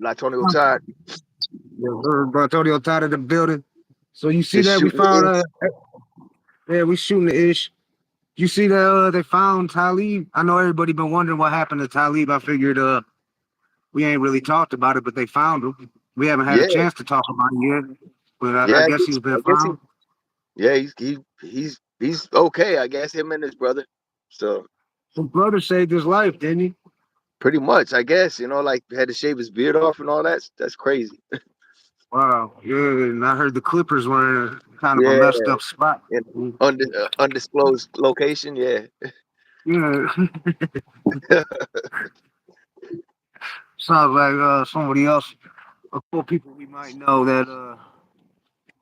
Blatonio Todd Yeah, Blatonio Todd of the building. So you see is that we shooting found is. yeah, we shooting the ish. You see that they found Talib. I know everybody been wondering what happened to Talib. I figured we ain't really talked about it, but they found him. We haven't had a Yeah, chance to talk about it yet, but I yeah. guess he's been I guess he. found. Yeah, he's okay. I guess him and his brother. So His brother saved his life, didn't he? pretty much, I guess like had to shave his beard off and all that. That's crazy. Wow. Yeah, and I heard the Clippers were in kind of a Yeah, messed up spot. in Mm, undisclosed location. Yeah, yeah. Sounds like somebody else, a couple people we might know that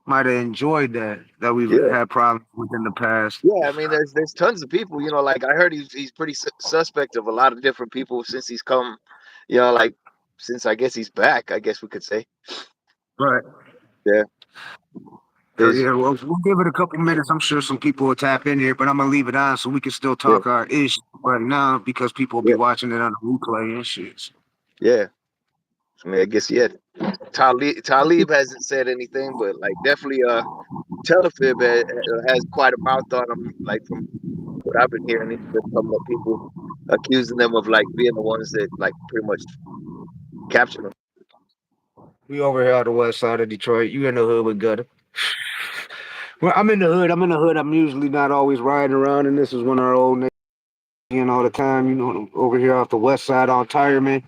might have enjoyed that we've yeah, had problems with in the past. yeah. I mean, there's tons of people. Like I heard he's pretty suspect of a lot of different people since he's come. Like since I guess he's back. I guess we could say. Right. Yeah. There's Yeah, well, we'll give it a couple minutes. I'm sure some people will tap in here, but I'm gonna leave it on so we can still yeah, talk our ish right now because people will be yeah, watching it on the replay and shit. yeah. I mean, I guess yeah. Talib hasn't said anything, but like definitely Telefib has quite a mouth on him. Like from what I've been hearing, there's been a couple of people accusing them of like being the ones that like pretty much captured him. We over here on the west side of Detroit. You in the hood with Gutta. Well, I'm in the hood. I'm in the hood. I'm usually not always riding around, and this is one of our old niggas all the time. Over here off the west side on Tireman.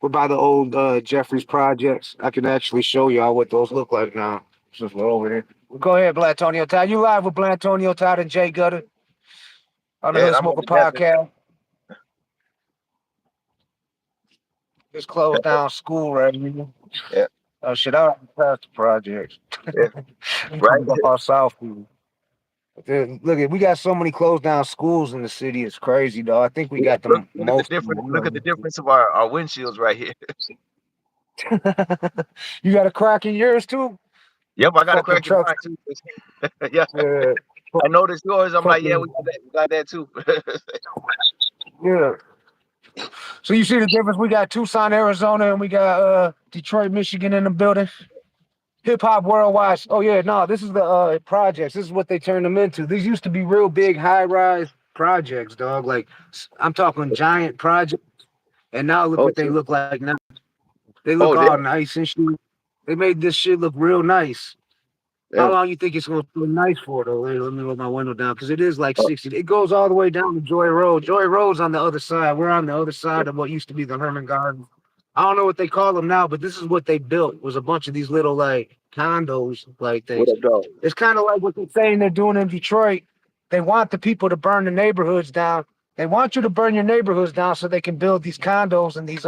We're by the old Jeffries projects. I can actually show y'all what those look like now since we're over here. Go ahead, Blatonio Todd. You live with Blatonio Todd and Jay Gutter on the Yeah, Hood and I'm on Smoker the definitely. podcast. Just closed down school right now. Yeah, Oh shit, I already passed the project. yeah, I'm right. coming up our south. Look, we got so many closed down schools in the city. It's crazy, though. I think we Yeah, got look, the look at the most. difference. Look at the difference of our windshields right here. You got a crack in yours too? Yep, I got a Fucking crack in trucks. mine too. Yeah, Yeah. I noticed yours. I'm like, yeah, Fucking we got that too. yeah. So you see the difference? We got Tucson, Arizona, and we got Detroit, Michigan in the building. Hip hop worldwide. Oh yeah, no, this is the projects. This is what they turned them into. These used to be real big, high rise projects, dog. Like I'm talking giant projects. And now look Oh what they shit. look like now. They look Oh all damn. nice and shit. They made this shit look real nice. How Damn. long you think it's gonna feel nice for though? Let me roll my window down because it is like Oh, 60. It goes all the way down to Joy Road. Joy Road's on the other side. We're on the other side of what used to be the Herman Gardens. I don't know what they call them now, but this is what they built was a bunch of these little like condos like what things. up, dog? It's kind of like what they're saying they're doing in Detroit. They want the people to burn the neighborhoods down. They want you to burn your neighborhoods down so they can build these condos and these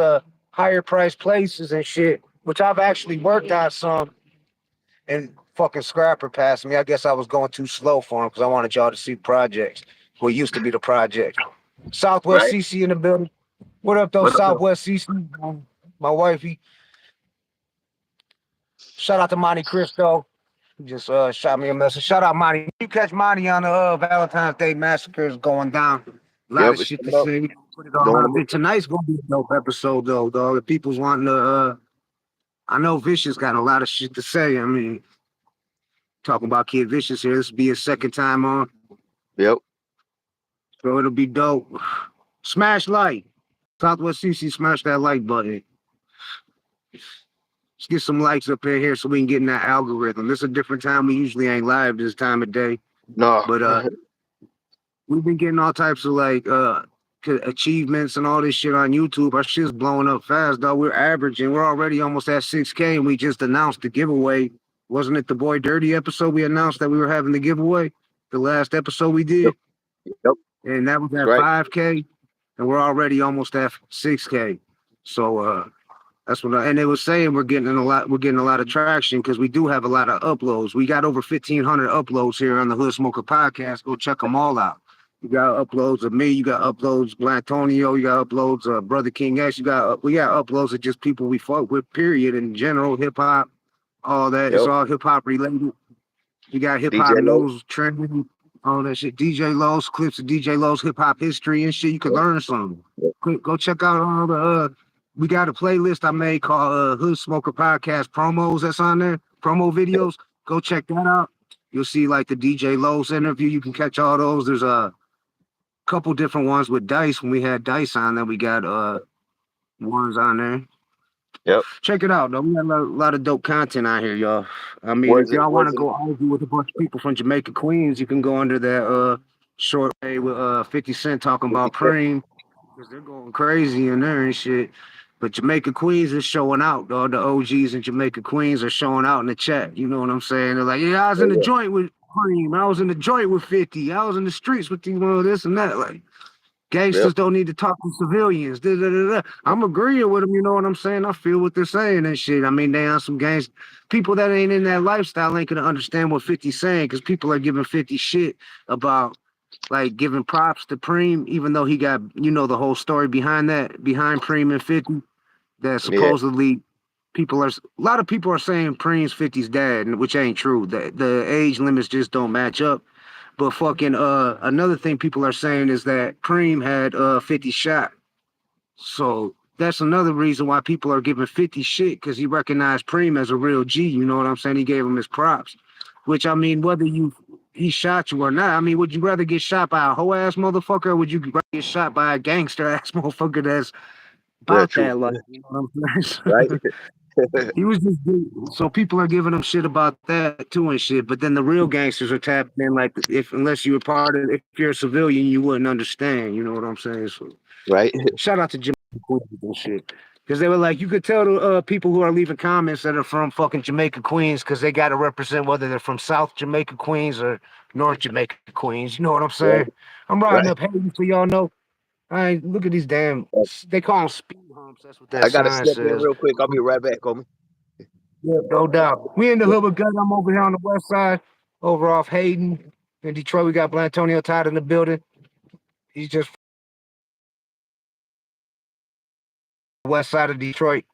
higher priced places and shit, which I've actually worked on some and fucking Scrapper passed me. I guess I was going too slow for him because I wanted y'all to see projects. What used to be the project. Southwest Right? CC in the building. What up, though, What up, dog? Southwest CC? My wifey. Shout out to Monte Cristo. He just shot me a message. Shout out Monty. You catch Monty on the Valentine's Day massacres going down. A lot Yep, of it's shit to coming up. say. We put it on Don't our want to vid. miss it. Tonight's gonna be a dope episode though, dog. If people's wanting to I know Vicious got a lot of shit to say. I mean, talking about Kid Vicious here. This will be his second time on. Yep. So it'll be dope. Smash like. Southwest CC, smash that like button. Let's get some likes up in here so we can get in that algorithm. This is a different time. We usually ain't live this time of day. No. But we've been getting all types of like achievements and all this shit on YouTube. Our shit's blowing up fast, though. We're averaging. We're already almost at 6K, and we just announced the giveaway. Wasn't it the Boy Dirty episode? We announced that we were having the giveaway. The last episode we Yep. did, Yep. and that was That's at right. 5K, and we're already almost at 6K. So that's what and they were saying we're getting a lot of traction because we do have a lot of uploads. We got over 1,500 uploads here on the Hood Smoker podcast. Go check them all out. You got uploads of me, you got uploads Blatonio, you got uploads of Brother King X, we got uploads of just people we fuck with, period, in general, hip hop, all that. It's Yep. all hip hop related. You got hip DJ hop Low. news, trending, all that shit. DJ Lowe's, clips of DJ Lowe's hip hop history and shit. You could Yep. learn something. Yep. Go check out all the we got a playlist I made called Hood Smoker Podcast promos that's on there, promo videos. Go check that out. You'll see like the DJ Lowe's interview. You can catch all those. There's a couple different ones with Dice. When we had Dice on there, we got ones on there. Yep. Check it out, though. We got a lot of dope content out here, y'all. I mean, if y'all want to Was it go argue with a bunch of people from Jamaica, Queens, you can go under that short way with 50 Cent talking 50 about Cent? Preem, because they're going crazy in there and shit. But Jamaica Queens is showing out, dog. The OGs in Jamaica Queens are showing out in the chat. You know what I'm saying? They're like, yeah, I was in the Oh joint with Preem. I was in the joint with 50. I was in the streets with you know this and that. Like, yeah. Yep. gangsters don't need to talk to civilians. Da, da, da, da. I'm agreeing with them, you know what I'm saying? I feel what they're saying and shit. I mean, they on some gangs. People that ain't in that lifestyle ain't gonna understand what 50's saying because people are giving 50 shit about like giving props to Preem, even though he got, you know, the whole story behind that, behind Preem and 50, that Yeah. supposedly a lot of people are saying Preem's 50's dad, which ain't true. The age limits just don't match up. But fucking another thing people are saying is that Preem had 50 shot. So that's another reason why people are giving 50 shit because he recognized Preem as a real G. You know what I'm saying? He gave him his props. Which I mean, whether he shot you or not, I mean, would you rather get shot by a hoe ass motherfucker or would you rather get shot by a gangster ass motherfucker that's Yeah. about True. that life? You know what I'm Right. saying? He was just so people are giving him shit about that too and shit. But then the real gangsters are tapping in like if unless you were part of if you're a civilian, you wouldn't understand. You know what I'm saying? So Right. shout out to Jamaica Queens and shit. Because they were like, you could tell the people who are leaving comments that are from fucking Jamaica Queens because they got to represent whether they're from South Jamaica Queens or North Jamaica Queens. You know what I'm Right. saying? I'm riding Right. up Haiti so y'all know. I ain't, look at these damn, they call them speed humps. That's what that I gotta sign step in says. real quick. I'll be right back, homie. Yeah, no doubt. We in the hood with Gutta. I'm over here on the west side, over off Hayden. In Detroit, we got Blatonio Todd in the building. He's just west side of Detroit.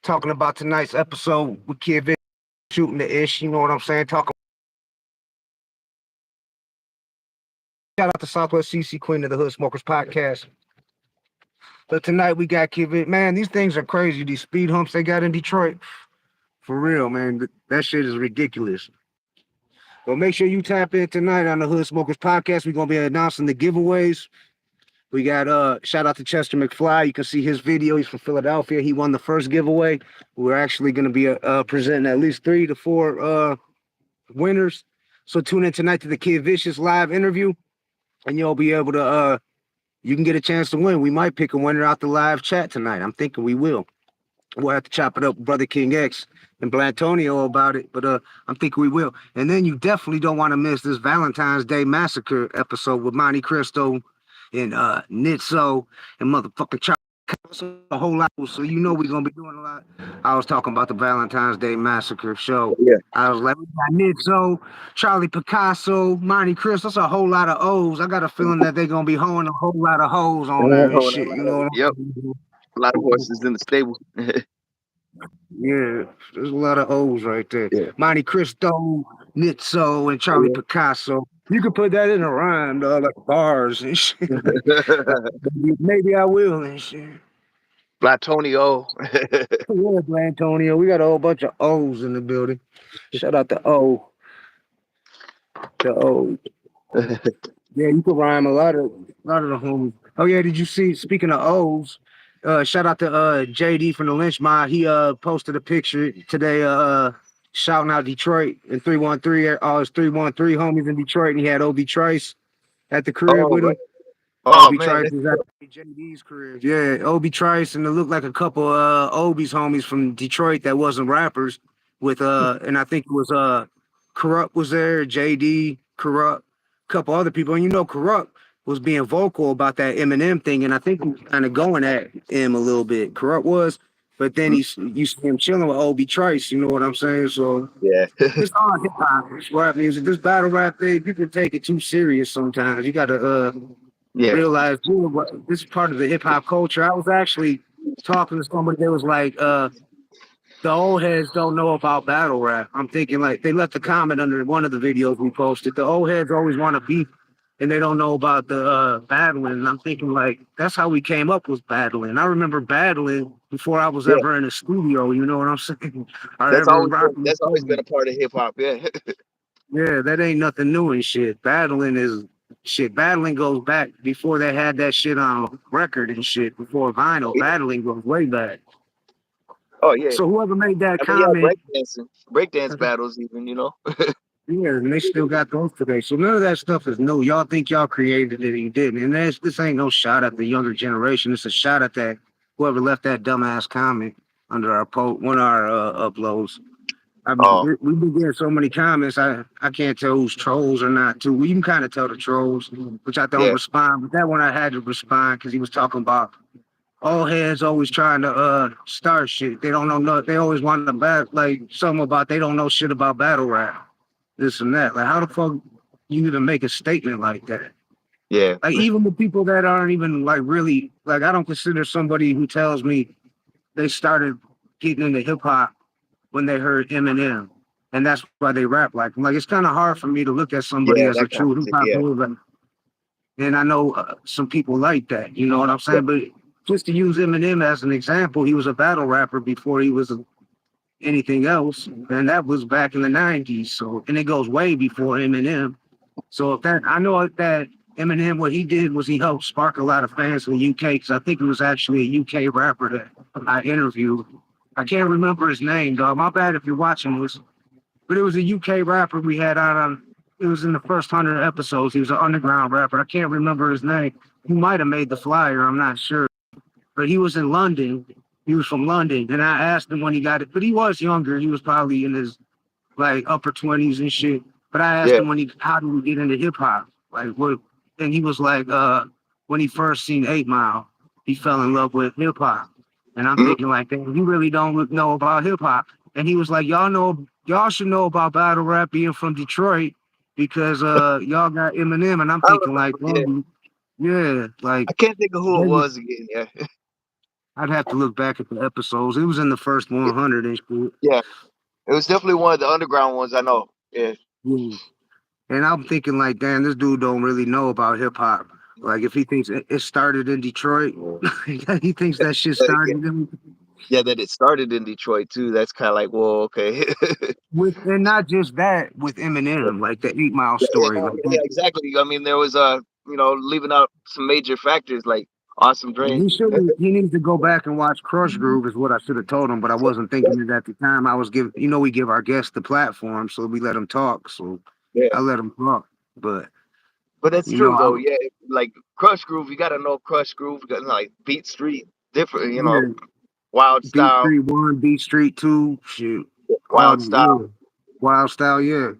Talking about tonight's episode with Kid Vic shooting the ish. You know what I'm saying? Talking. Shout out to Southwest CC Queen of the Hood Smokers Podcast. But tonight we got Kid Vic. Man, these things are crazy. These speed humps they got in Detroit. For real, man. That shit is ridiculous. Well, make sure you tap in tonight on the Hood Smokers Podcast. We're gonna be announcing the giveaways. We got shout out to Chester McFly. You can see his video. He's from Philadelphia. He won the first giveaway. We're actually going to be presenting at least 3 to 4 winners. So tune in tonight to the Kid Vicious live interview, and you'll be able to you can get a chance to win. We might pick a winner out the live chat tonight. I'm thinking we will. We'll have to chop it up with Brother King X and Blatonio about it, but I'm thinking we will. And then you definitely don't want to miss this Valentine's Day Massacre episode with Monte Cristo and Nitso and motherfucking Charlie. A whole lot, so you know we're gonna be doing a lot. I was talking about the Valentine's Day Massacre show. Yeah. I was like, we got Nitso, Charlie Picasso, Monte Cristo. That's a whole lot of O's. I got a feeling that they're gonna be hoeing a whole lot of hoes on there and shit. You know what Yep. I'm saying? A lot of horses in the stable. Yeah, there's a lot of O's right there. Yeah. Monte Cristo, Nitso, and Charlie Picasso. You could put that in a rhyme, dog, like bars and shit. Like, maybe I will and shit. Blatonio. Yeah, Antonio. We got a whole bunch of O's in the building. Shout out to O. The O. Yeah, you could rhyme a lot of the homies. Oh yeah, did you see? Speaking of O's, shout out to JD from the Lynch Mob. He posted a picture today, shouting out Detroit and 313. All his 313 homies in Detroit, and he had Obi Trice at the crib Oh, with right. him. Oh Obi man, Trice that's is at JD's crib. Yeah, Obi Trice, and it looked like a couple Obi's homies from Detroit that wasn't rappers. With and I think it was Corrupt was there, JD, Corrupt, a couple other people, and you know Corrupt was being vocal about that Eminem thing, and I think he was kind of going at him a little bit. Corrupt was, but then you see him chilling with Obi Trice. You know what I'm saying? So yeah. it's all hip hop, it's rap music. This battle rap thing, people take it too serious sometimes. You got to Yeah. realize this is part of the hip hop culture. I was actually talking to somebody that was like, the old heads don't know about battle rap. I'm thinking like they left a comment under one of the videos we posted. The old heads always want to beef and they don't know about the battling. And I'm thinking like that's how we came up with battling. I remember battling before I was Yeah, ever in a studio. You know what I'm saying? Or that's ever always been rocking that's always been equipment. a part of hip hop. Yeah. Yeah, that ain't nothing new and shit. Battling is shit. Battling goes back before they had that shit on record and shit. Before Oh vinyl, yeah. battling goes way back. Oh yeah. So whoever made that I mean, yeah, comment, breakdance battles, even. yeah, and they still got those today. So none of that stuff is new. Y'all think y'all created it and you didn't. And this ain't no shot at the younger generation. It's a shot at that whoever left that dumbass comment under our one of our uploads. I mean, Oh we've been getting so many comments. I can't tell who's trolls or not. Too. Well, you can kind of tell the trolls, which I don't yeah, respond. But that one I had to respond because he was talking about all heads always trying to start shit. They don't know no. They always want to bat like something about they don't know shit about battle rap, this and that. Like how the fuck you even make a statement like that? yeah, Like even the people that aren't even like really like I don't consider somebody who tells me they started getting into hip hop when they heard Eminem, and that's why they rap like him. Like it's kind of hard for me to look at somebody yeah. as a That kind true of hip shit. hop Yeah, head, and I know some people like that. You know what I'm yeah, saying? But just to use Eminem as an example, he was a battle rapper before he was anything else, and that was back in the '90s. So, and it goes way before Eminem. So if that, I know that Eminem, what he did was he helped spark a lot of fans in the UK because I think it was actually a UK rapper that I interviewed. I can't remember his name, dog. My bad if you're watching this, but it was a UK rapper we had out on. It was in the first 100 episodes. He was an underground rapper. I can't remember his name. He might have made the flyer. I'm not sure, but he was in London. He was from London, and I asked him when he got it. But he was younger. He was probably in his like upper 20s and shit. But I asked yeah. him when he how did he get into hip hop? Like what and he was like, when he first seen 8 Mile, he fell in love with hip hop. And I'm Mhm. thinking like, damn, you really don't know about hip hop. And he was like, y'all should know about battle rap being from Detroit because y'all got Eminem. And I'm I thinking like, remember. Yeah, well, yeah, like I can't think of who it maybe was again. Yeah, I'd have to look back at the episodes. It was in the first 100 and shit. yeah. It was definitely one of the underground ones. I know. Yeah, Yeah. And I'm thinking like, damn, this dude don't really know about hip hop. Like if he thinks it started in Detroit, he thinks that shit yeah, started in, yeah. That it started in Detroit too. That's kind of like, well, okay. with, and not just that with Eminem, like the 8 Mile Yeah, yeah, story, like yeah, that. exactly. I mean, there was leaving out some major factors like Awesome Dre. He needs to go back and watch Crush Groove is what I should have told him, but I wasn't thinking it at the time. I was giving, we give our guests the platform, so we let them talk. So Yeah, I let them talk, but but that's you know, true though. Yeah, like Crush Groove, you got to know Crush Groove. You got like Beat Street, different. yeah, Wild Beat Style, Street One, Beat Street Two, shoot, all Wild Style. yeah. Wild Style, yeah.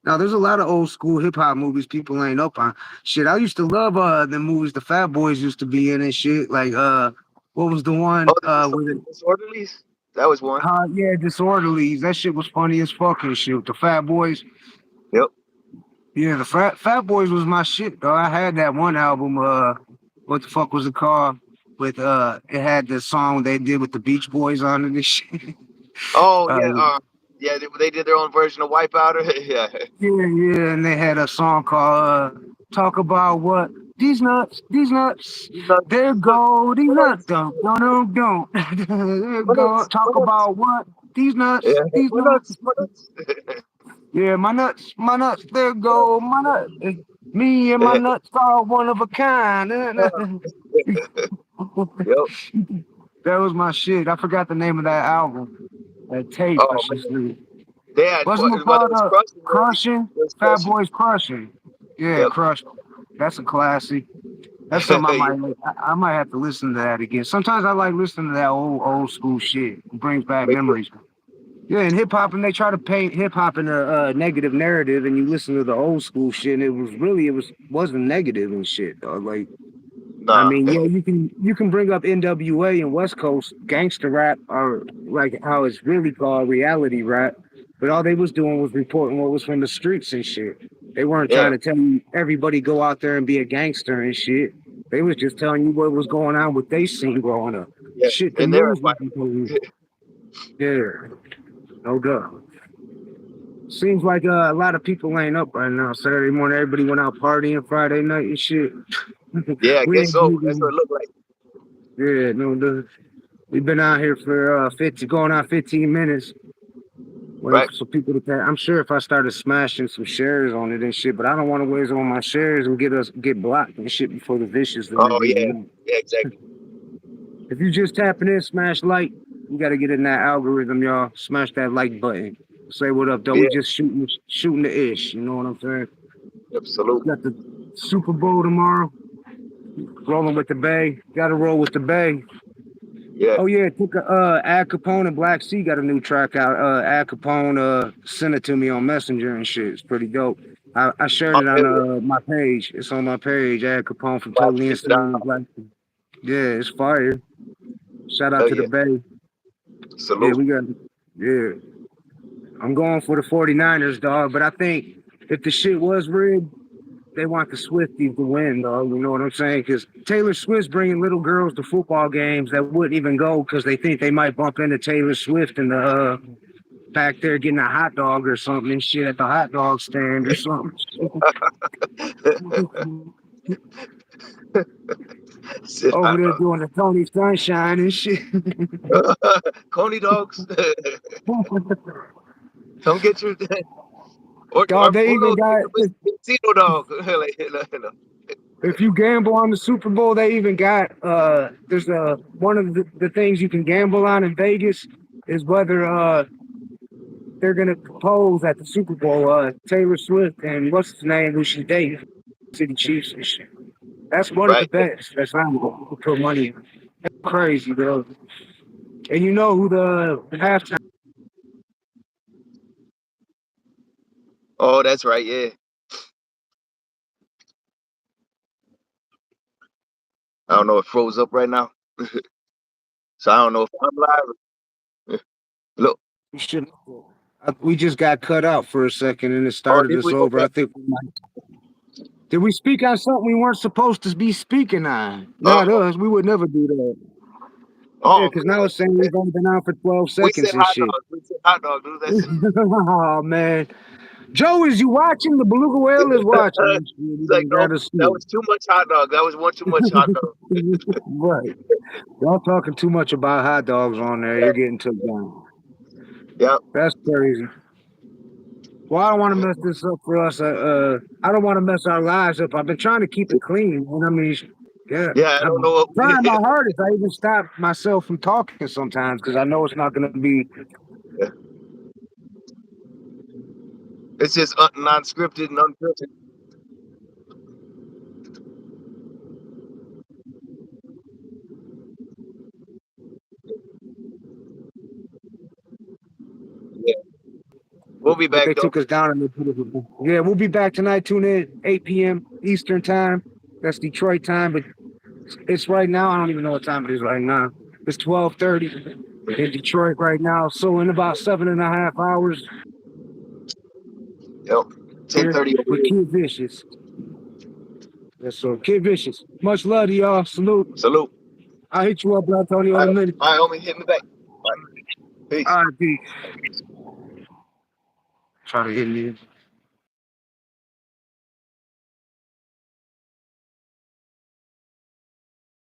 Now there's a lot of old school hip hop movies people ain't up on. Shit, I used to love the movies the Fat Boys used to be in and shit. Like what was the Oh, one with it? Disorderlies. That was one. Yeah, Disorderlies. That shit was funny as fucking shit. The Fat Boys. Yep. Yeah, the Fat Boys was my shit, though. I had that one album, what the fuck was it called? With it had the song they did with the Beach Boys on it and shit. Oh uh, yeah. Yeah. They did their own version of Wipeout. Yeah. Yeah, yeah, and they had a song called "Talk About What These Nuts, Nuts, There Go These Nuts, nuts, don't, there go talk nuts. about what Yeah. these nuts, Nuts. yeah, my nuts, there go my nuts, me and my nuts are one of a kind." Yep. That was my shit. I forgot the name of that album, that tape. I Oh should man. say. They had Wasn't it whether it called was crushing or Crushing? it was Fat crushing. Boys Crushing. Yeah, Yep. Crush. That's a classic. That's something I might have to listen to that again. Sometimes I like listening to that old school shit. It brings back Me too. memories. Yeah, and hip hop, and they try to paint hip hop in a negative narrative, and you listen to the old school shit, and wasn't negative and shit, dog. Like I Nah. mean, yeah, you can bring up NWA and West Coast gangster rap, or like how it's really called reality rap, but all they was doing was reporting what was from the streets and shit. They weren't Yeah. trying to tell you everybody go out there and be a gangster and shit. They was just telling you what was going on with they scene growing up. Yeah. Shit, the And their news was environment. reporting. Yeah, no doubt. Seems like a lot of people ain't up right now. Saturday morning, everybody went out partying Friday night and shit. Yeah, I We guess ain't so. That's what even, it looked like. yeah, no, we've been out here for 50, going on 15 minutes, waiting Right? for some people to pay. I'm sure if I started smashing some shares on it and shit, but I don't want to waste all my shares and get blocked and shit before the vicious to Oh redeem yeah, them. yeah, exactly. If you just tapping in, smash like. You got to get in that algorithm, y'all. Smash that like button. Say what up, though. We Yeah, just shooting the ish. You know what I'm saying? absolute. Got the Super Bowl tomorrow. Rolling with the Bay. Got to roll with the Bay. Yeah. Oh yeah, took a Ad Capone and Black Sea got a new track out. Ad Capone sent it to me on Messenger and shit. It's pretty dope. I shared Oh it on hell yeah. my page. It's on my page. Ad Capone from I'll have to Totally check it Insane out. and Black Sea. Yeah, it's fire. Shout out Hell to the yeah. Bay. Yeah, Salute. we got yeah. I'm going for the 49ers, dog. But I think if the shit was rigged, they want the Swifties to win, dog. You know what I'm saying? Because Taylor Swift's bringing little girls to football games that wouldn't even go because they think they might bump into Taylor Swift in the back there getting a hot dog or something and shit at the hot dog stand or something. Sit Over hot there dog. doing the Tony Sunshine and shit. Coney dogs. Come get your or Dog, they who even knows, got maybe a Casino dog. Like, if you gamble on the Super Bowl, they even got there's one of the things you can gamble on in Vegas is whether they're gonna propose at the Super Bowl, Taylor Swift and what's his name, who she's dating, City Chiefs and shit. That's one of the right? bets. That's not to put money. That's crazy, bro. And you know who the halftime Oh, that's right. Yeah. I don't know. It froze up right now, so I don't know if I'm live. Look. we should we just got cut out for a second and it Oh, started did us we? over. Okay. I think did we speak on something we weren't supposed to be speaking on? Not Oh. us. We would never do that. Yeah, Oh because now it's saying man. we've only been on for 12 We said seconds and hot shit. dog. We said hot dog, dude. That's it. Oh man. Joe, is you watching? The beluga whale is watching and shit. It's He like done no, got to that sleep. was too much hot dog. That was one too much hot dog. Right. Y'all talking too much about hot dogs on there. You're getting took down. Yeah. That's crazy. Well, I don't want to mess this up for us. I don't want to mess our lives up. I've been trying to keep it clean. And I mean, yeah, Yeah. I don't I'm know what. trying my hardest. I even stop myself from talking sometimes because I know it's not going to be. Yeah. It's just non-scripted and unfiltered. Yeah. We'll be But back they though. took us down and they put us. Yeah, we'll be back tonight. Tune in 8 p.m. Eastern time. That's Detroit time, but it's right now. I don't even know what time it is right now. It's 12:30 in Detroit right now. So in about 7.5 hours Yep. ten here thirty over with here. Kid Vicious. Yes, so Kid Vicious. Much love to y'all. Salute. Salute. I'll hit you up, Blatonio, All in a right, minute. all right, homie, hit me back. All right. Peace. All right, peace. Try to hit me.